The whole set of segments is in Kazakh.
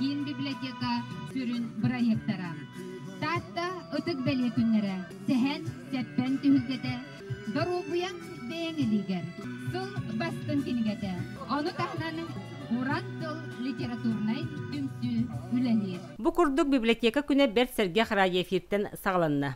Кин библиотека сүрін проекттара. Татта ытык бәле күннері, сәһән сәппен түхілгеті, дорубуян бәңілігер, сыл бастын кенігеті. Оны тахнаны уран тыл литературнай түмсі үләлер. Бу курдук библиотека күнә бер Сергей Хараевтен сағаланна.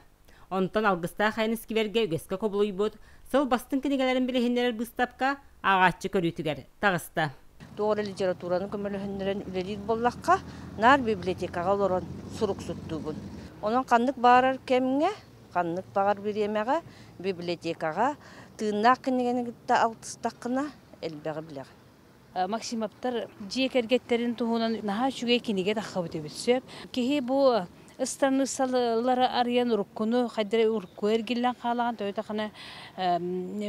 Онтон алгыста хайныскиверге үгеске коблуйбут, сыл бастын кенигелерин билехиннерер быстапка ағатчы көрүтүгер тағыста. Doğru literaturanın kömürlühündürün üleliydi bollakka, nar bibliotekaga olorun suruk suttuğun. Onun kanlık bağırır kemine, kanlık bağır bir yemeğe, bibliotekaga, tığınak kinigeni gitti altıstakına elbeği bileği. Maksim Aptar, ciye kergetlerin tuğunan naha şüge kinige takabıtı bitsöp. Kihi bu ıstanısalıları arayan urukunu, haydere urukku ergillen kalağın töytakına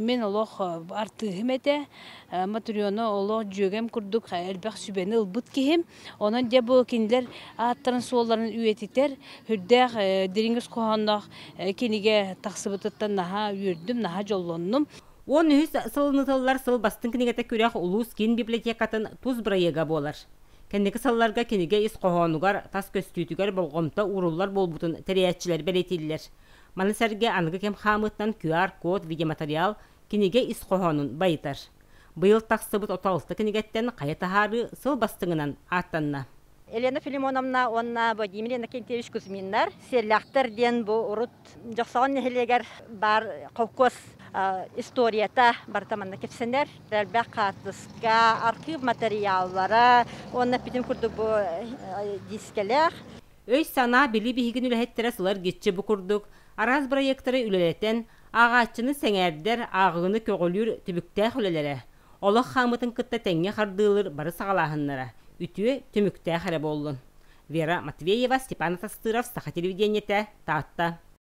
men oloq artığım ete, materionu oloq jögem kurduk, elbeğ sübeni ılbıt kihim. Onun de bu kiniler ağıttарын suolların üyetiter, hürdek deringiz koğanlaq kinige taksıbıtıttan naha ürdüm, naha jollonnum. Он үс сылынытылар сыл бастын кенигете күрәк улус кен библиотекатын туз бырайыга болар. Кеннеки сылларга кениге ис кохонугар тас көстүтүгер болгомта уруллар болбутун терияатчылар белетилер. Манысарга аныгы кем хамыттан QR код видеоматериал кениге ис кохонун байытар. Быйыл таксыбыт оталты кенигеттен каятахары сыл бастыңынан аттанна. Елена Филимоновна, онна Владимир Кентевич Кузьминнар, селяхтар ден бу урут жоксогон нехелегер бар ковкос историята бартаманна кепсенер, рәлбәк картыска, архив материаллары, онна питим курдук бу дискелер. Өй сана били бихигин үләһеттере сылар гитче бу курдук, араз проекттары үлелетен, ағатчыны сәңәрдер ағыны көгөлүр түбүктәх үлелере. Олық хамытын кытта тәңе хардылыр бары сағалахыннара. Ütüye tümükte xarab olun. Vera Matveyeva, Stepan Tastırov, Saha Televideniyete, Tatta.